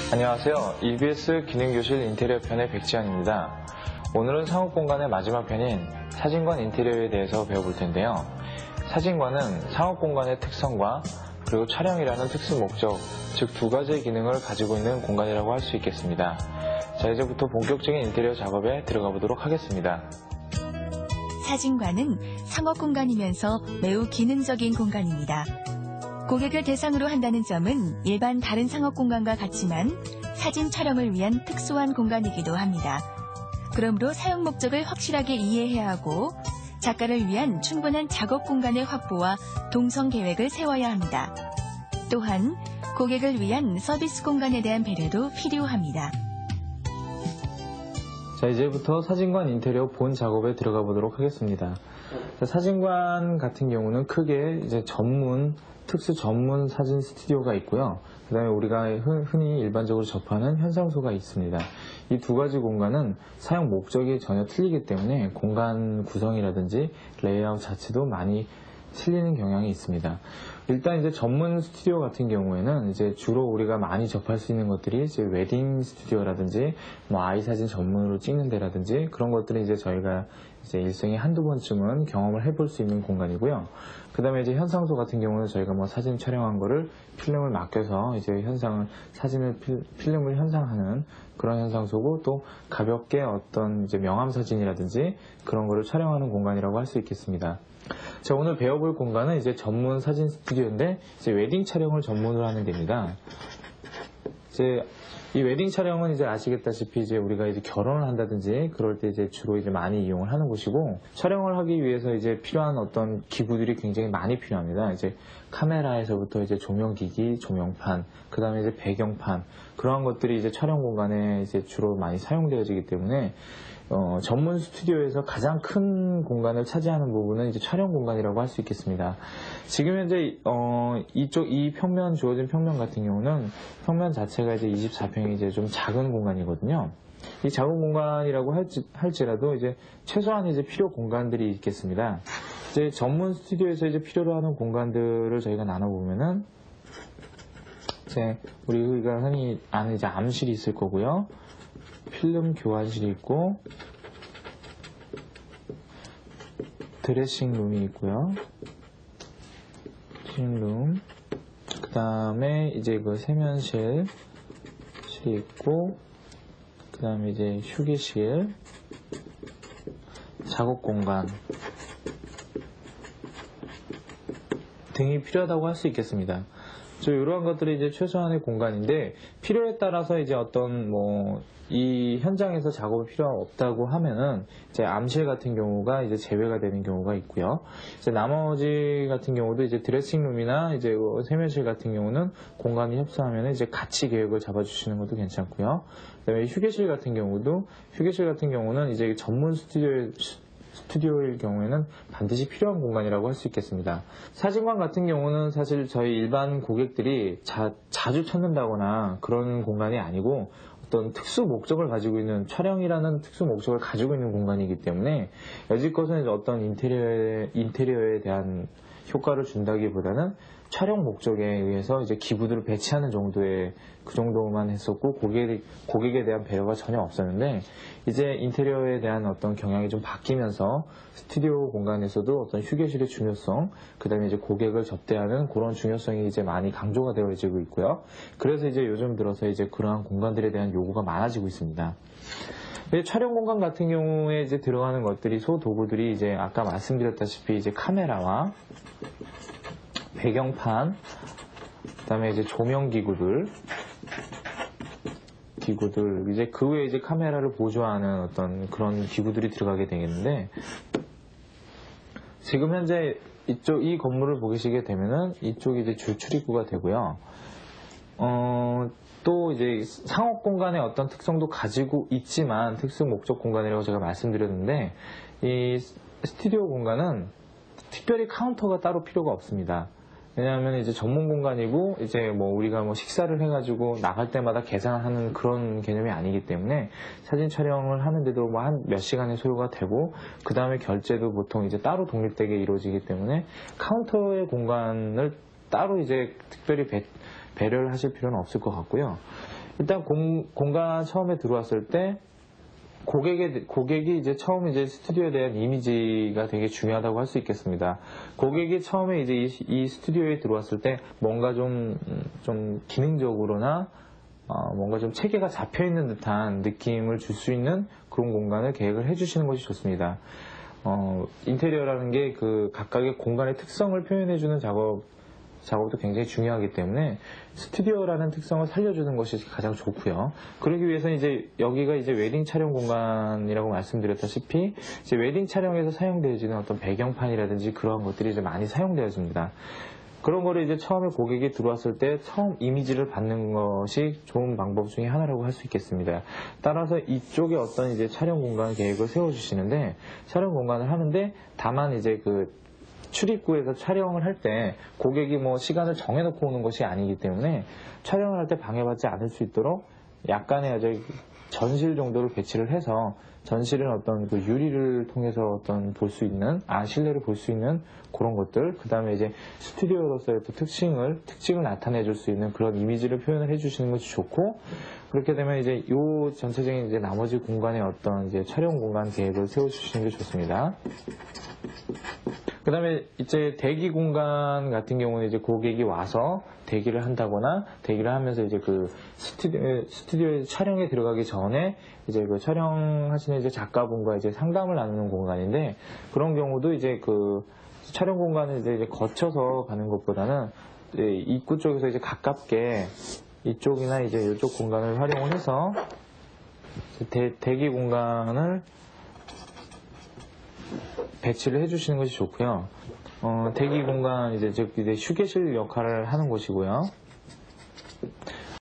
안녕하세요. EBS 기능교실 인테리어 편의 백지현입니다. 오늘은 상업공간의 마지막 편인 사진관 인테리어에 대해서 배워볼 텐데요. 사진관은 상업공간의 특성과 그리고 촬영이라는 특수 목적, 즉 두 가지의 기능을 가지고 있는 공간이라고 할 수 있겠습니다. 자, 이제부터 본격적인 인테리어 작업에 들어가 보도록 하겠습니다. 사진관은 상업공간이면서 매우 기능적인 공간입니다. 고객을 대상으로 한다는 점은 일반 다른 상업공간과 같지만 사진 촬영을 위한 특수한 공간이기도 합니다. 그러므로 사용 목적을 확실하게 이해해야 하고 작가를 위한 충분한 작업 공간의 확보와 동선 계획을 세워야 합니다. 또한 고객을 위한 서비스 공간에 대한 배려도 필요합니다. 자, 이제부터 사진관 인테리어 본 작업에 들어가 보도록 하겠습니다. 자, 사진관 같은 경우는 크게 이제 특수 전문 사진 스튜디오가 있고요. 그 다음에 우리가 흔히 일반적으로 접하는 현상소가 있습니다. 이 두 가지 공간은 사용 목적이 전혀 틀리기 때문에 공간 구성이라든지 레이아웃 자체도 많이 틀리는 경향이 있습니다. 일단 이제 전문 스튜디오 같은 경우에는 이제 주로 우리가 많이 접할 수 있는 것들이 이제 웨딩 스튜디오라든지 뭐 아이 사진 전문으로 찍는 데라든지 그런 것들은 이제 저희가 이제 일생에 한두 번쯤은 경험을 해볼 수 있는 공간이고요. 그 다음에 이제 현상소 같은 경우는 저희가 뭐 사진 촬영한 거를 필름을 맡겨서 이제 필름을 현상하는 그런 현상소고, 또 가볍게 어떤 이제 명함 사진이라든지 그런 거를 촬영하는 공간이라고 할 수 있겠습니다. 자, 오늘 배워볼 공간은 이제 전문 사진 스튜디오인데 이제 웨딩 촬영을 전문으로 하는 데입니다. 이제 이 웨딩 촬영은 이제 아시겠다시피 이제 우리가 이제 결혼을 한다든지 그럴 때 이제 주로 이제 많이 이용을 하는 곳이고, 촬영을 하기 위해서 이제 필요한 어떤 기구들이 굉장히 많이 필요합니다. 이제 카메라에서부터 이제 조명기기, 조명판, 그 다음에 이제 배경판, 그러한 것들이 이제 촬영 공간에 이제 주로 많이 사용되어지기 때문에 전문 스튜디오에서 가장 큰 공간을 차지하는 부분은 이제 촬영 공간이라고 할 수 있겠습니다. 지금 현재 이 평면, 주어진 평면 같은 경우는 평면 자체가 이제 24평이 이제 좀 작은 공간이거든요. 이 작은 공간이라고 할지라도 이제 최소한 이제 필요 공간들이 있겠습니다. 이제 전문 스튜디오에서 이제 필요로 하는 공간들을 저희가 나눠보면은 이제 우리가 흔히 아는 이제 암실이 있을 거고요. 필름 교환실이 있고, 드레싱룸이 있고요. 드레싱룸, 그 다음에 이제 그 세면실이 있고, 그 다음에 이제 휴게실, 작업 공간 등이 필요하다고 할 수 있겠습니다. 이러한 것들이 이제 최소한의 공간인데, 필요에 따라서 이제 어떤 이 현장에서 작업이 필요 없다고 하면은 이제 암실 같은 경우가 이제 제외가 되는 경우가 있고요. 이제 나머지 같은 경우도 이제 드레싱룸이나 이제 세면실 같은 경우는 공간이 협소하면 이제 같이 계획을 잡아주시는 것도 괜찮고요. 그다음에 휴게실 같은 경우는 이제 전문 스튜디오일 경우에는 반드시 필요한 공간이라고 할 수 있겠습니다. 사진관 같은 경우는 사실 저희 일반 고객들이 자주 찾는다거나 그런 공간이 아니고 어떤 특수 목적을 가지고 있는, 촬영이라는 특수 목적을 가지고 있는 공간이기 때문에 여지껏은 어떤 인테리어에 대한 효과를 준다기보다는 촬영 목적에 의해서 이제 기구들을 배치하는 정도의 그 정도만 했었고, 고객에 대한 배려가 전혀 없었는데, 이제 인테리어에 대한 어떤 경향이 좀 바뀌면서 스튜디오 공간에서도 어떤 휴게실의 중요성, 그 다음에 이제 고객을 접대하는 그런 중요성이 이제 많이 강조가 되어지고 있고요. 그래서 이제 요즘 들어서 이제 그러한 공간들에 대한 요구가 많아지고 있습니다. 촬영 공간 같은 경우에 이제 들어가는 것들이, 소도구들이 이제 아까 말씀드렸다시피 이제 카메라와 배경판, 그 다음에 이제 조명 기구들, 이제 그 외에 이제 카메라를 보조하는 어떤 그런 기구들이 들어가게 되겠는데, 지금 현재 이 건물을 보시게 되면은 이쪽이 이제 주 출입구가 되고요. 또 이제 상업 공간의 어떤 특성도 가지고 있지만 특수 목적 공간이라고 제가 말씀드렸는데, 이 스튜디오 공간은 특별히 카운터가 따로 필요가 없습니다. 왜냐하면 이제 전문 공간이고, 이제 우리가 식사를 해가지고 나갈 때마다 계산하는 그런 개념이 아니기 때문에 사진 촬영을 하는데도 한 몇 시간의 소요가 되고, 그 다음에 결제도 보통 이제 따로 독립되게 이루어지기 때문에 카운터의 공간을 따로 이제 특별히 배려를 하실 필요는 없을 것 같고요. 일단 공간 처음에 들어왔을 때 고객이 이제 처음 이제 스튜디오에 대한 이미지가 되게 중요하다고 할 수 있겠습니다. 고객이 처음에 이제 이 스튜디오에 들어왔을 때 뭔가 좀 기능적으로나 뭔가 좀 체계가 잡혀 있는 듯한 느낌을 줄 수 있는 그런 공간을 계획을 해주시는 것이 좋습니다. 인테리어라는 게 그 각각의 공간의 특성을 표현해주는 작업도 굉장히 중요하기 때문에 스튜디오라는 특성을 살려주는 것이 가장 좋고요. 그러기 위해서 이제 여기가 이제 웨딩 촬영 공간이라고 말씀드렸다시피 이제 웨딩 촬영에서 사용되어지는 어떤 배경판이라든지 그러한 것들이 이제 많이 사용되어집니다. 그런 거를 이제 처음에 고객이 들어왔을 때 처음 이미지를 받는 것이 좋은 방법 중에 하나라고 할 수 있겠습니다. 따라서 이쪽에 어떤 이제 촬영 공간 계획을 세워주시는데 촬영 공간을 하는데 다만 이제 그 출입구에서 촬영을 할 때 고객이 뭐 시간을 정해놓고 오는 것이 아니기 때문에 촬영을 할 때 방해받지 않을 수 있도록 약간의 아주 전실 정도를 배치를 해서 전실은 어떤 그 유리를 통해서 어떤 볼 수 있는 실내를 볼 수 있는 그런 것들, 그 다음에 이제 스튜디오로서의 또 특징을 나타내 줄 수 있는 그런 이미지를 표현을 해주시는 것이 좋고, 그렇게 되면 이제 요 전체적인 이제 나머지 공간의 어떤 이제 촬영 공간 계획을 세워주시는 게 좋습니다. 그 다음에 이제 대기 공간 같은 경우는 이제 고객이 와서 대기를 한다거나 대기를 하면서 이제 그 스튜디오에 촬영에 들어가기 전에 이제 그 촬영하시는 이제 작가분과 이제 상담을 나누는 공간인데, 그런 경우도 이제 그 촬영 공간을 이제 거쳐서 가는 것보다는 입구 쪽에서 이제 가깝게 이쪽이나 이제 이쪽 공간을 활용을 해서 대기 공간을 배치를 해주시는 것이 좋고요. 대기 공간 이제 휴게실 역할을 하는 곳이고요.